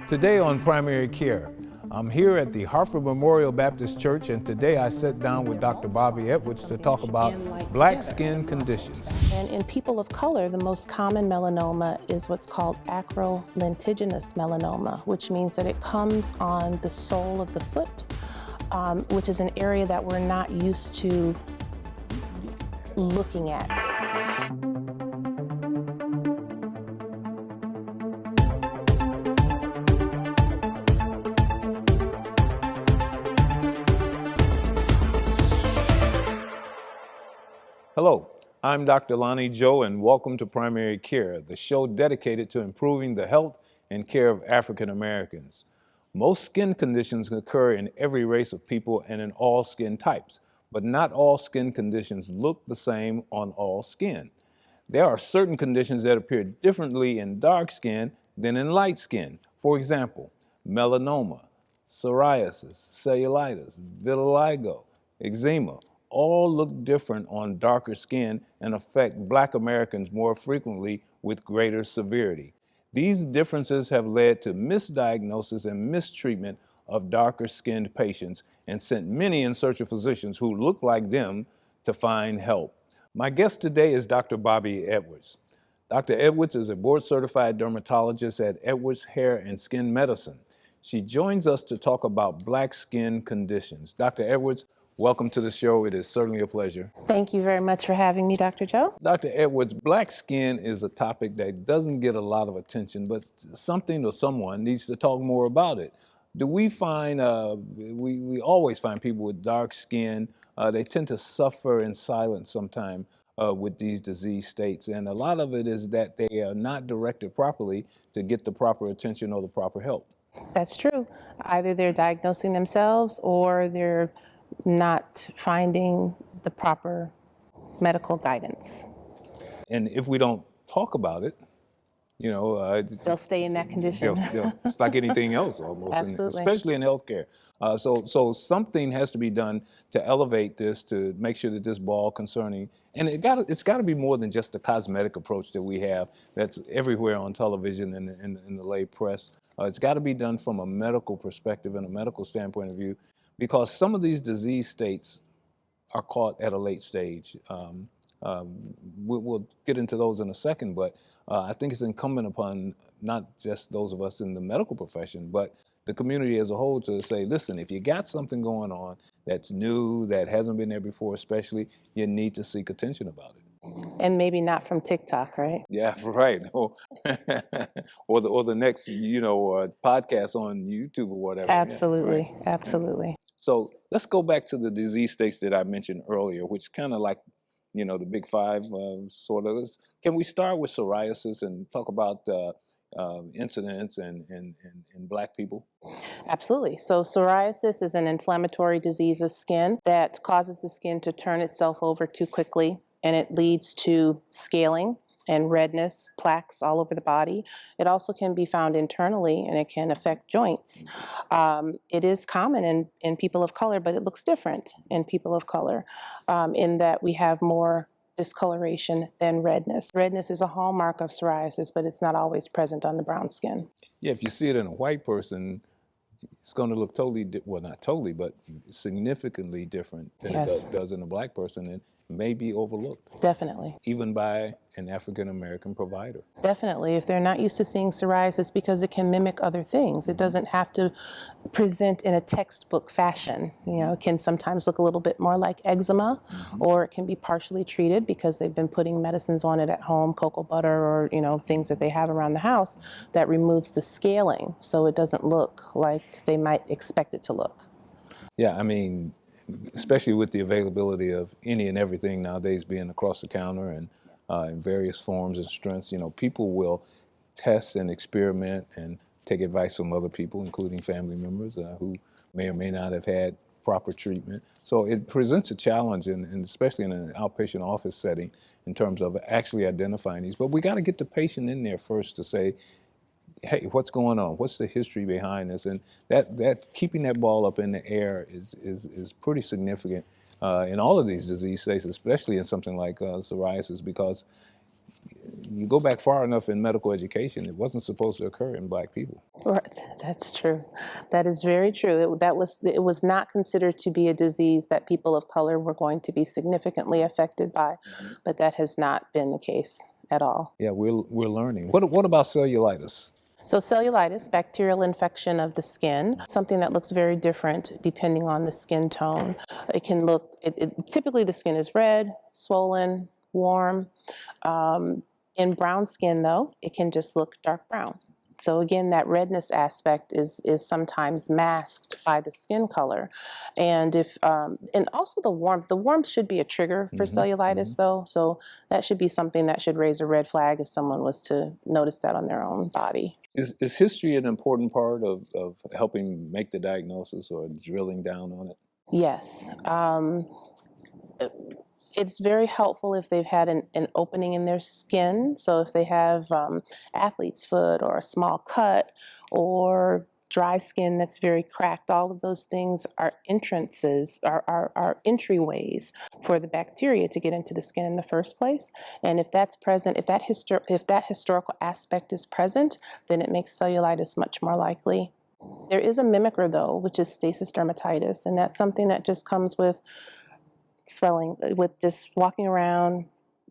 Today on Primary Care, I'm here at the Hartford Memorial Baptist Church, and today I sat down with Dr. Bobbi Edwards to talk about black skin conditions. And in people of color, the most common melanoma is what's called acrolentiginous melanoma, which means that it comes on the sole of the foot, which is an area that we're not used to looking at. Hello, I'm Dr. Lonnie Joe, and welcome to Primary Care, the show dedicated to improving the health and care of African Americans. Most skin conditions occur in every race of people and in all skin types, but not all skin conditions look the same on all skin. There are certain conditions that appear differently in dark skin than in light skin. For example, melanoma, psoriasis, cellulitis, vitiligo, eczema, all look different on darker skin and affect Black Americans more frequently with greater severity. These differences have led to misdiagnosis and mistreatment of darker skinned patients and sent many in search of physicians who look like them to find help. My guest today is Dr. Bobbi Edwards. Dr. Edwards is a board-certified dermatologist at Edwards Hair and Skin Medicine. She joins us to talk about Black skin conditions. Dr. Edwards, welcome to the show. It is certainly a pleasure. Thank you very much for having me, Dr. Joe. Dr. Edwards, Black skin is a topic that doesn't get a lot of attention, but something or someone needs to talk more about it. Do we find, we always find people with dark skin, they tend to suffer in silence sometimes with these disease states. And a lot of it is that they are not directed properly to get the proper attention or the proper help. That's true. Either they're diagnosing themselves or they're not finding the proper medical guidance. And if we don't talk about it, you know, They'll stay in that condition. it's like anything else almost, Absolutely. especially in healthcare. So something has to be done to elevate this, to make sure that this ball concerning, and it's got to be more than just the cosmetic approach that we have that's everywhere on television and in the lay press. It's got to be done from a medical perspective and a medical standpoint of view, because some of these disease states are caught at a late stage. We'll get into those in a second, but I think it's incumbent upon not just those of us in the medical profession, but the community as a whole to say, listen, if you got something going on that's new, that hasn't been there before especially, you need to seek attention about it. And maybe not from TikTok, right? Yeah, right. Or the next, podcast on YouTube or whatever. Absolutely, Yeah, right. absolutely. So let's go back to the disease states that I mentioned earlier, which kind of like, the big five, sort of. Can we start with psoriasis and talk about incidence in Black people? Absolutely. So psoriasis is an inflammatory disease of skin that causes the skin to turn itself over too quickly, and it leads to scaling and redness, plaques all over the body. It also can be found internally, and it can affect joints. It is common in people of color, but it looks different in people of color in that we have more discoloration than redness. Redness is a hallmark of psoriasis, but it's not always present on the brown skin. Yeah, if you see it in a white person, it's going to look totally, well, not totally, but significantly different than Yes. it does in a Black person, and may be overlooked, Definitely. even by an African-American provider. Definitely, if they're not used to seeing psoriasis, because it can mimic other things. It doesn't have to present in a textbook fashion. It can sometimes look a little bit more like eczema, or it can be partially treated because they've been putting medicines on it at home, cocoa butter, or things that they have around the house that removes the scaling, so it doesn't look like they might expect it to look. Yeah, I mean, especially with the availability of any and everything nowadays being across the counter and in various forms and strengths, people will test and experiment and take advice from other people, including family members who may or may not have had proper treatment. So it presents a challenge, and especially in an outpatient office setting, in terms of actually identifying these. But we got to get the patient in there first to say, hey, what's going on? What's the history behind this? And that keeping that ball up in the air is pretty significant in all of these disease states, especially in something like psoriasis, because you go back far enough in medical education, it wasn't supposed to occur in Black people. Right. That's true. That is very true. It was not considered to be a disease that people of color were going to be significantly affected by, but that has not been the case at all. Yeah, we're learning. What about cellulitis? So cellulitis, bacterial infection of the skin, something that looks very different depending on the skin tone. It can look, typically the skin is red, swollen, warm. In brown skin though, it can just look dark brown. So again, that redness aspect is sometimes masked by the skin color, and and also the warmth. The warmth should be a trigger for cellulitis, though. So that should be something that should raise a red flag if someone was to notice that on their own body. Is history an important part of helping make the diagnosis or drilling down on it? Yes. It's very helpful if they've had an opening in their skin. So if they have athlete's foot or a small cut or dry skin that's very cracked, all of those things are entrances, are entryways for the bacteria to get into the skin in the first place. And if that's present, if that historical aspect is present, then it makes cellulitis much more likely. There is a mimicker though, which is stasis dermatitis, and that's something that just comes with swelling, with just walking around,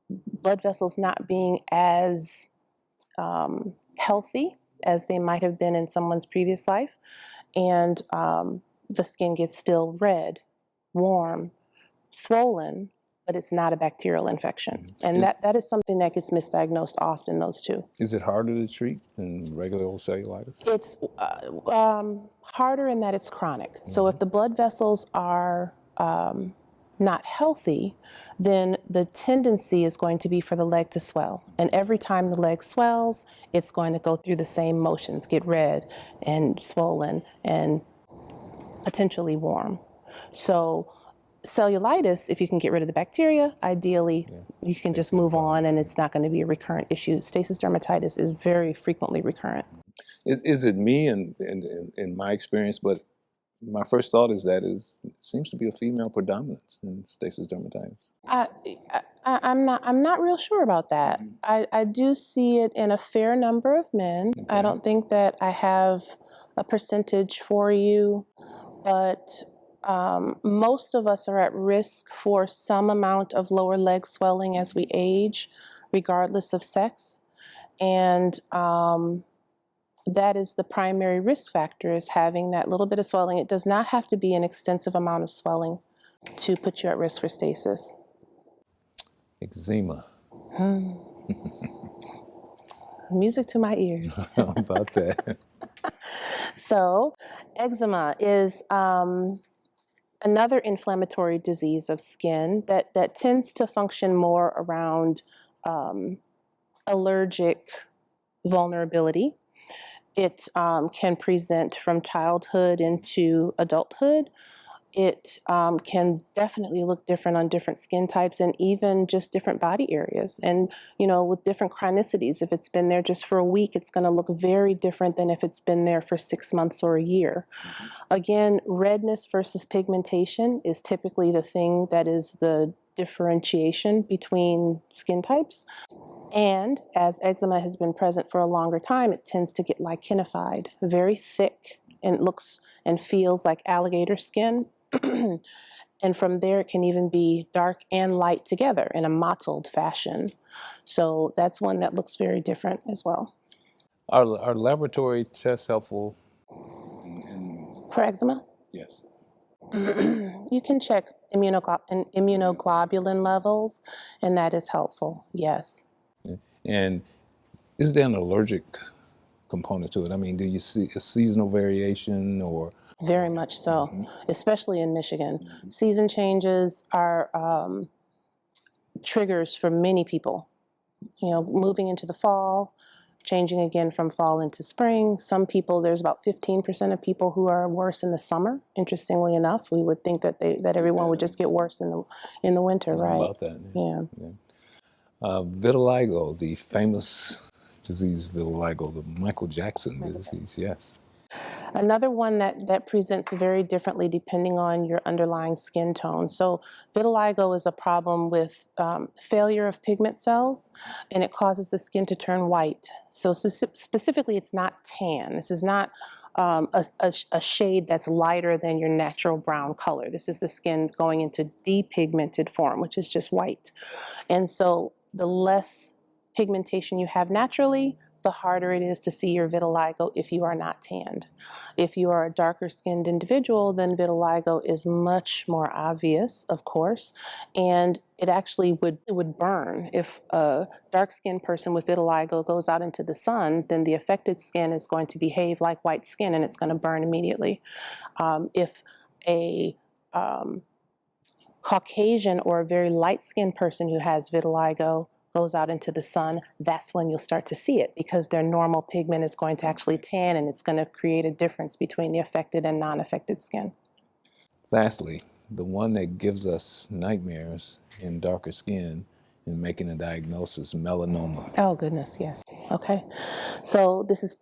blood vessels not being as healthy as they might have been in someone's previous life, and the skin gets still red, warm, swollen, but it's not a bacterial infection. And that is something that gets misdiagnosed often, those two. Is it harder to treat than regular old cellulitis? It's harder in that it's chronic. So if the blood vessels are not healthy, then the tendency is going to be for the leg to swell. And every time the leg swells, it's going to go through the same motions, get red and swollen and potentially warm. So cellulitis, if you can get rid of the bacteria, ideally you can just move on and it's not going to be a recurrent issue. Stasis dermatitis is very frequently recurrent. Is it me in my experience, but my first thought is that it seems to be a female predominance in stasis dermatitis. I'm not real sure about that. I do see it in a fair number of men. Okay. I don't think that I have a percentage for you, but most of us are at risk for some amount of lower leg swelling as we age, regardless of sex. And that is the primary risk factor, is having that little bit of swelling. It does not have to be an extensive amount of swelling to put you at risk for stasis. Eczema. Music to my ears. How about that? So, eczema is another inflammatory disease of skin that tends to function more around allergic vulnerability. It can present from childhood into adulthood. It can definitely look different on different skin types and even just different body areas. And, you know, with different chronicities, if it's been there just for a week, it's going to look very different than if it's been there for 6 months or a year. Again, redness versus pigmentation is typically the thing that is the differentiation between skin types. And as eczema has been present for a longer time, it tends to get lichenified, very thick, and looks and feels like alligator skin. And from there, it can even be dark and light together in a mottled fashion. So that's one that looks very different as well. Are laboratory tests helpful? For eczema? Yes. You can check immunoglobulin levels, and that is helpful, yes. And is there an allergic component to it? I mean, do you see a seasonal variation or? Very much so, especially in Michigan. Season changes are triggers for many people. You know, moving into the fall, changing again from fall into spring. Some people, there's about 15% of people who are worse in the summer. Interestingly enough, we would think that everyone would just get worse in the winter, right? How about that? Yeah. Vitiligo, the famous disease vitiligo, the Michael Jackson disease, yes. Another one that presents very differently depending on your underlying skin tone. So vitiligo is a problem with failure of pigment cells, and it causes the skin to turn white. So specifically, it's not tan. This is not a shade that's lighter than your natural brown color. This is the skin going into depigmented form, which is just white. And so the less pigmentation you have naturally, the harder it is to see your vitiligo if you are not tanned. If you are a darker skinned individual, then vitiligo is much more obvious, of course, and it actually would burn. If a dark skinned person with vitiligo goes out into the sun, then the affected skin is going to behave like white skin and it's going to burn immediately. If a Caucasian or a very light-skinned person who has vitiligo goes out into the sun, that's when you'll start to see it, because their normal pigment is going to actually tan, and it's going to create a difference between the affected and non-affected skin. Lastly, the one that gives us nightmares in darker skin in making a diagnosis, melanoma. Oh goodness, yes. Okay, so this is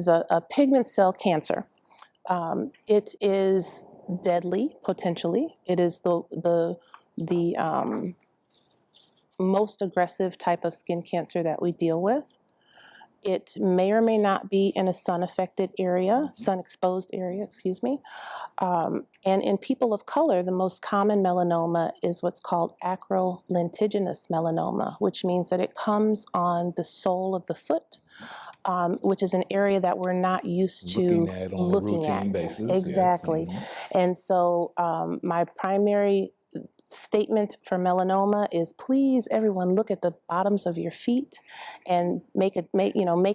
a pigment cell cancer. It is deadly, potentially. It is the most aggressive type of skin cancer that we deal with. It may or may not be in a sun-exposed area, excuse me. And in people of color, the most common melanoma is what's called acrolentiginous melanoma, which means that it comes on the sole of the foot, which is an area that we're not used to looking at on a routine basis. Exactly. Yes. And so my primary statement for melanoma is, please everyone look at the bottoms of your feet and make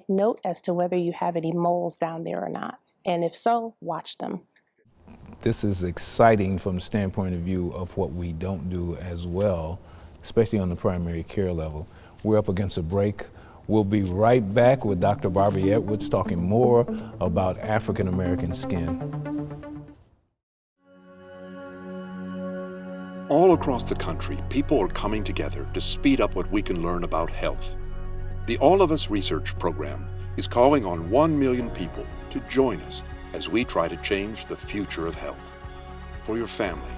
note as to whether you have any moles down there or not, and if so, watch them. This is exciting from the standpoint of view of what we don't do as well, especially on the primary care level. We're up against a break. We'll be right back with Dr. Bobbi Edwards talking more about African American skin. All across the country, people are coming together to speed up what we can learn about health. The All of Us Research Program is calling on 1 million people to join us as we try to change the future of health. For your family,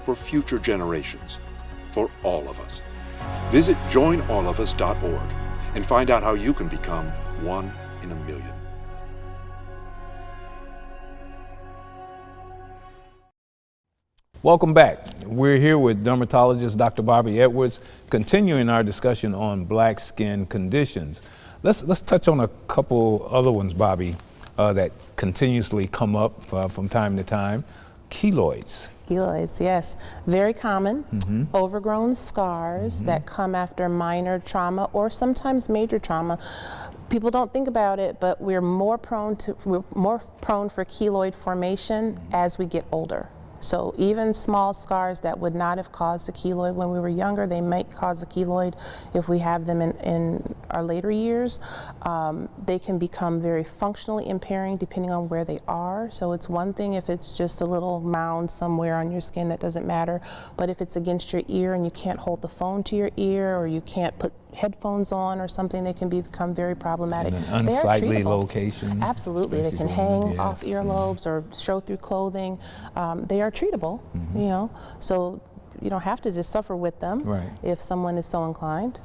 for future generations, for all of us. Visit joinallofus.org and find out how you can become 1 in a million. Welcome back. We're here with dermatologist Dr. Bobbi Edwards, continuing our discussion on black skin conditions. Let's touch on a couple other ones, Bobbi, that continuously come up from time to time. Keloids. Keloids, yes. Very common. Overgrown scars that come after minor trauma or sometimes major trauma. People don't think about it, but we're more prone for keloid formation as we get older. So even small scars that would not have caused a keloid when we were younger, they might cause a keloid if we have them in our later years. They can become very functionally impairing depending on where they are. So it's one thing if it's just a little mound somewhere on your skin, that doesn't matter. But if it's against your ear and you can't hold the phone to your ear, or you can't put headphones on or something, they can become very problematic. In an unsightly location. Absolutely, they can hang off earlobes or show through clothing. They are treatable, you know, so you don't have to just suffer with them if someone is so inclined.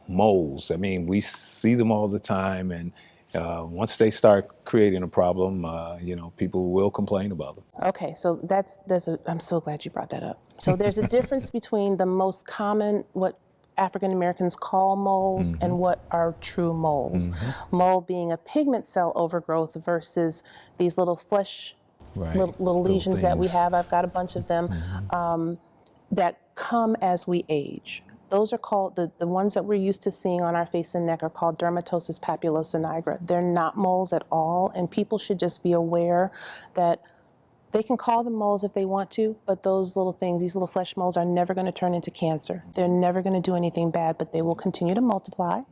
Moles, I mean, we see them all the time, and once they start creating a problem, people will complain about them. Okay, so I'm so glad you brought that up. So there's a difference between the most common, what African Americans call moles, and what are true moles. Mole being a pigment cell overgrowth versus these little flesh, little lesions that we have. I've got a bunch of them that come as we age. Those are called, the ones that we're used to seeing on our face and neck are called dermatosis papulosa nigra. They're not moles at all, and people should just be aware that they can call them moles if they want to, but those little things, these little flesh moles, are never going to turn into cancer. They're never going to do anything bad, but they will continue to multiply,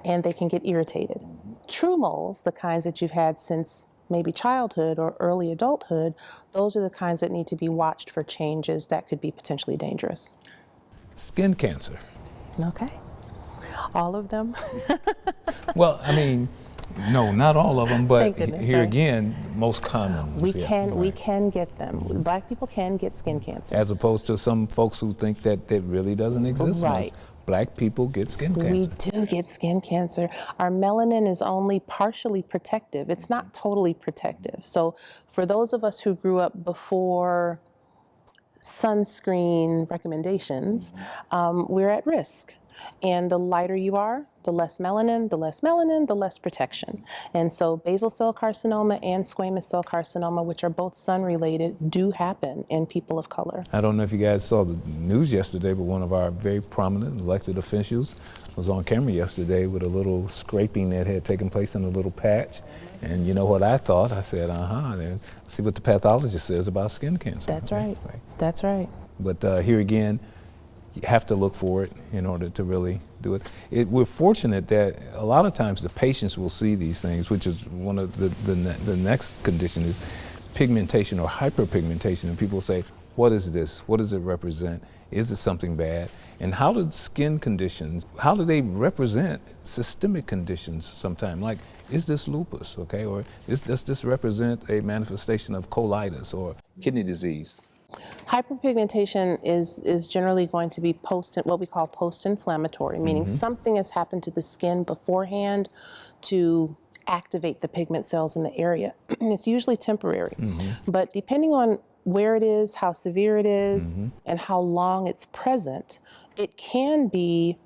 and they can get irritated. True moles, the kinds that you've had since maybe childhood or early adulthood, those are the kinds that need to be watched for changes that could be potentially dangerous. Skin cancer. Okay. All of them? Well, I mean, No, not all of them, but Thank goodness, here right? again, most common ones. We Right. can get them. Black people can get skin cancer. As opposed to some folks who think that it really doesn't exist. Right. Black people get skin We cancer. do get skin cancer. Our melanin is only partially protective. It's not totally protective. So for those of us who grew up before sunscreen recommendations, we're at risk. And the lighter you are, the less melanin, the less melanin, the less protection. And so basal cell carcinoma and squamous cell carcinoma, which are both sun-related, do happen in people of color. I don't know if you guys saw the news yesterday, but one of our very prominent elected officials was on camera yesterday with a little scraping that had taken place in a little patch. And you know what I thought? I said, then see what the pathologist says about skin cancer. That's right. That's right. But here again, you have to look for it in order to really do it. We're fortunate that a lot of times the patients will see these things, which is one of the next condition is pigmentation or hyperpigmentation. And people say, what is this? What does it represent? Is it something bad? And how do skin conditions, how do they represent systemic conditions sometimes? Like, is this lupus, okay? Or does this represent a manifestation of colitis or kidney disease? Hyperpigmentation is generally going to be what we call post-inflammatory, meaning something has happened to the skin beforehand to activate the pigment cells in the area. It's usually temporary, but depending on where it is, how severe it is, and how long it's present, it can be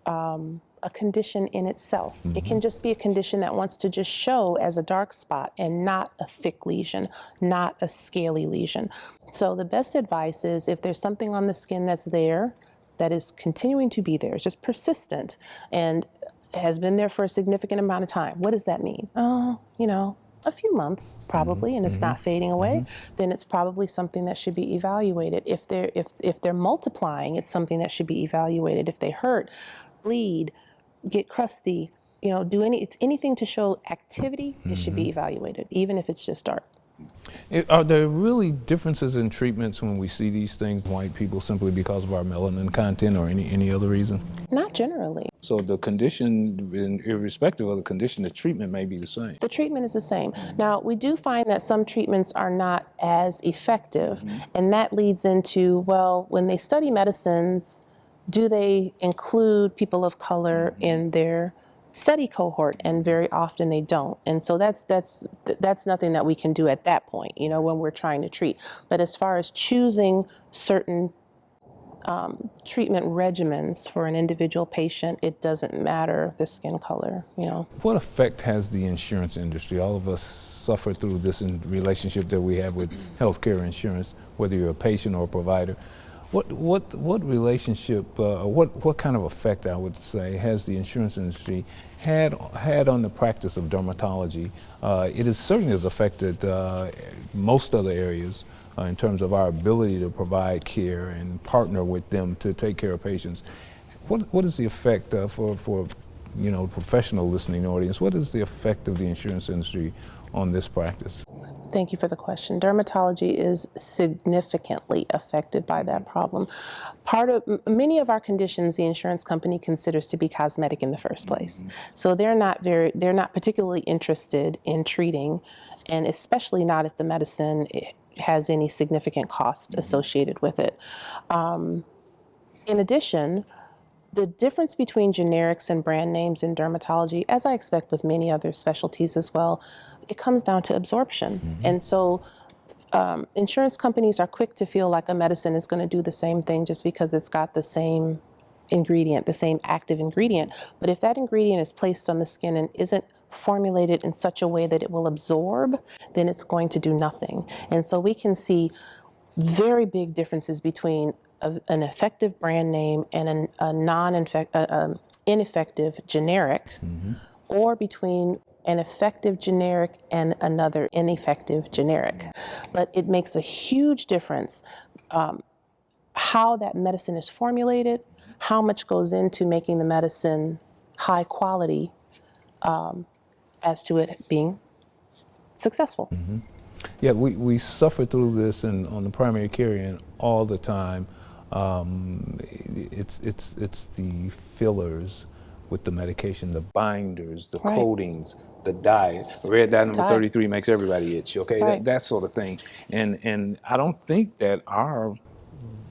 a condition in itself. It can just be a condition that wants to just show as a dark spot and not a thick lesion, not a scaly lesion. So the best advice is if there's something on the skin that's there, that is continuing to be there, it's just persistent and has been there for a significant amount of time. What does that mean? A few months probably, and it's not fading away, then it's probably something that should be evaluated. If they're multiplying, it's something that should be evaluated. If they hurt, bleed, get crusty, do anything to show activity, it should be evaluated, even if it's just dark. Are there really differences in treatments when we see these things, white people, simply because of our melanin content or any other reason? Not generally. So the condition, irrespective of the condition, the treatment may be the same. The treatment is the same. Now, we do find that some treatments are not as effective, and that leads into, well, when they study medicines, do they include people of color in their study cohort? And very often they don't. And so that's nothing that we can do at that point, when we're trying to treat. But as far as choosing certain treatment regimens for an individual patient, it doesn't matter the skin color, What effect has the insurance industry? All of us suffer through this relationship that we have with healthcare insurance, whether you're a patient or a provider. What relationship, what kind of effect, I would say, has the insurance industry had on the practice of dermatology? It certainly has affected most other areas in terms of our ability to provide care and partner with them to take care of patients. What is the effect for professional listening audience? What is the effect of the insurance industry on this practice? Thank you for the question. Dermatology is significantly affected by that problem. Many of our conditions, the insurance company considers to be cosmetic in the first place. So they're not particularly interested in treating, and especially not if the medicine has any significant cost associated with it. In addition, the difference between generics and brand names in dermatology, as I expect with many other specialties as well, it comes down to absorption. And so insurance companies are quick to feel like a medicine is going to do the same thing just because it's got the same ingredient, the same active ingredient. But if that ingredient is placed on the skin and isn't formulated in such a way that it will absorb, then it's going to do nothing. And so we can see very big differences between an effective brand name and a ineffective generic, or between an effective generic and another ineffective generic. But it makes a huge difference how that medicine is formulated, how much goes into making the medicine high quality as to it being successful. Yeah, we suffer through this on the primary care end all the time. It's the fillers with the medication, the binders, the coatings, the dye. Red dye number Dye. 33 makes everybody itch, okay? Right. That sort of thing. And I don't think that our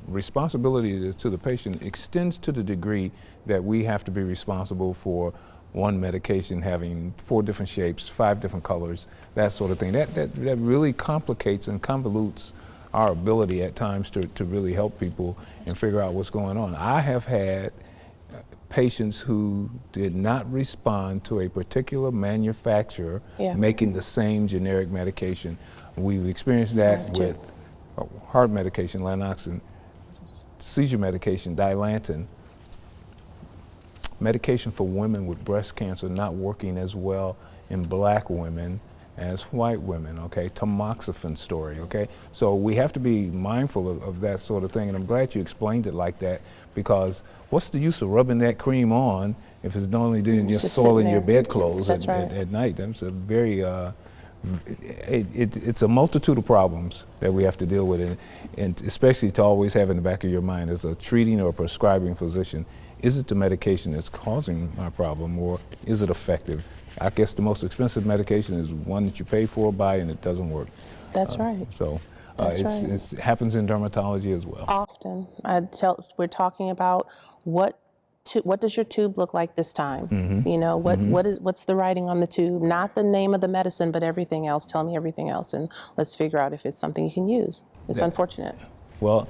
responsibility to the patient extends to the degree that we have to be responsible for one medication having 4 different shapes, 5 different colors, that sort of thing. That really complicates and convolutes our ability at times to really help people and figure out what's going on. I have had patients who did not respond to a particular manufacturer making the same generic medication. We've experienced that with heart medication, Lanoxin, seizure medication, Dilantin, medication for women with breast cancer not working as well in black women as white women, okay? Tamoxifen story, okay? So we have to be mindful of that sort of thing, and I'm glad you explained it like that, because what's the use of rubbing that cream on if it's not only doing just soiling your bedclothes at night? That's a very, it's a multitude of problems that we have to deal with, and especially to always have in the back of your mind as a treating or prescribing physician, is it the medication that's causing my problem, or is it effective? I guess the most expensive medication is one that you pay for, buy, and it doesn't work. That's right. So it happens in dermatology as well. Often. We're talking about what does your tube look like this time? You know, what's the writing on the tube? Not the name of the medicine, but everything else. Tell me everything else, and let's figure out if it's something you can use. It's unfortunate. Well,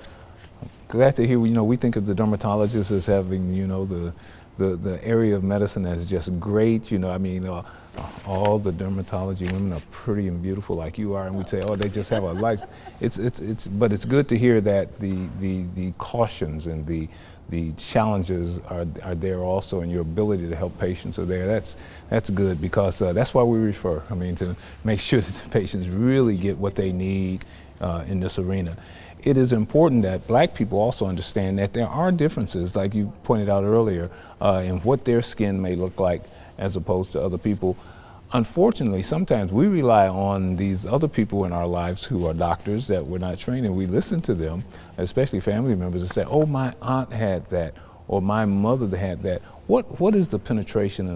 glad to hear, we think of the dermatologist as having, the area of medicine that's just great. I mean, all the dermatology women are pretty and beautiful like you are, and we say, oh, they just have a life. But it's good to hear that the cautions and the challenges are there also, and your ability to help patients are there. That's good, because that's why we refer. I mean, to make sure that the patients really get what they need in this arena. It is important that black people also understand that there are differences, like you pointed out earlier, in what their skin may look like as opposed to other people. Unfortunately, sometimes we rely on these other people in our lives who are doctors that we're not trained, and we listen to them, especially family members, and say, oh, my aunt had that, or my mother had that. What is the penetration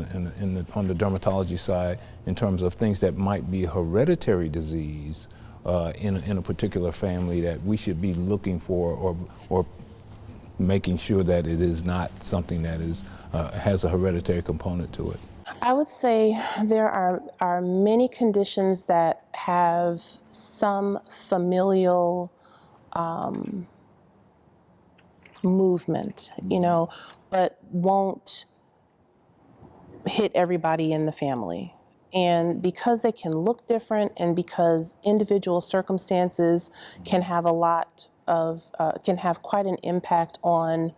on the dermatology side in terms of things that might be hereditary disease in a particular family that we should be looking for, or making sure that it is not something that has a hereditary component to it? I would say there are many conditions that have some familial movement, but won't hit everybody in the family. And because they can look different, and because individual circumstances can have can have quite an impact on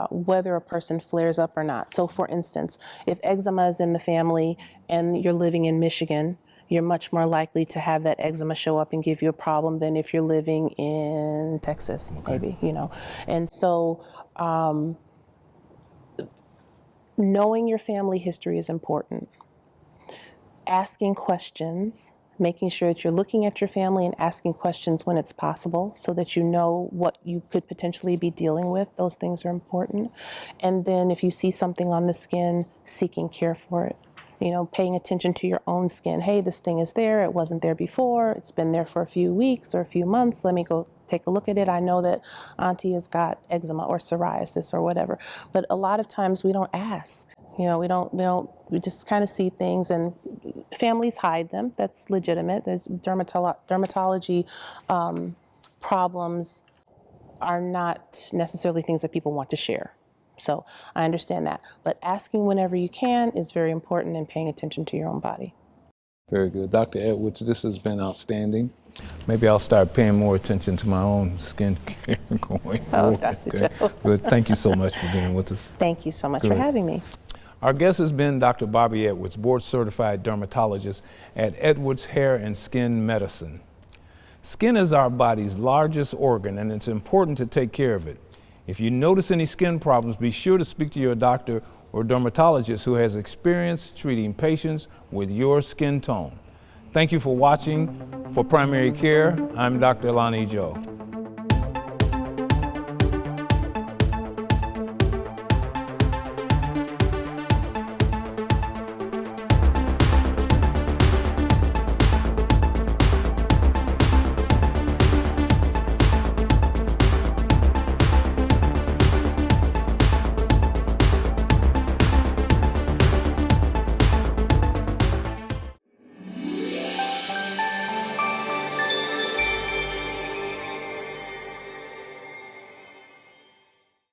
whether a person flares up or not. So for instance, if eczema is in the family and you're living in Michigan, you're much more likely to have that eczema show up and give you a problem than if you're living in Texas, maybe, And so knowing your family history is important. Asking questions, making sure that you're looking at your family and asking questions when it's possible, so that you know what you could potentially be dealing with. Those things are important. And then if you see something on the skin, seeking care for it. Paying attention to your own skin. Hey, this thing is there. It wasn't there before. It's been there for a few weeks or a few months. Let me go take a look at it. I know that Auntie has got eczema or psoriasis or whatever. But a lot of times we don't ask. We just kind of see things, and families hide them. That's legitimate. There's dermatology problems are not necessarily things that people want to share. So I understand that. But asking whenever you can is very important, and paying attention to your own body. Very good. Dr. Edwards, this has been outstanding. Maybe I'll start paying more attention to my own skin care going forward. Dr. Joe. Good. Thank you so much for being with us. Thank you so much for having me. Our guest has been Dr. Bobbi Edwards, board-certified dermatologist at Edwards Hair and Skin Medicine. Skin is our body's largest organ, and it's important to take care of it. If you notice any skin problems, be sure to speak to your doctor or dermatologist who has experience treating patients with your skin tone. Thank you for watching. For Primary Care, I'm Dr. Lonnie Joe.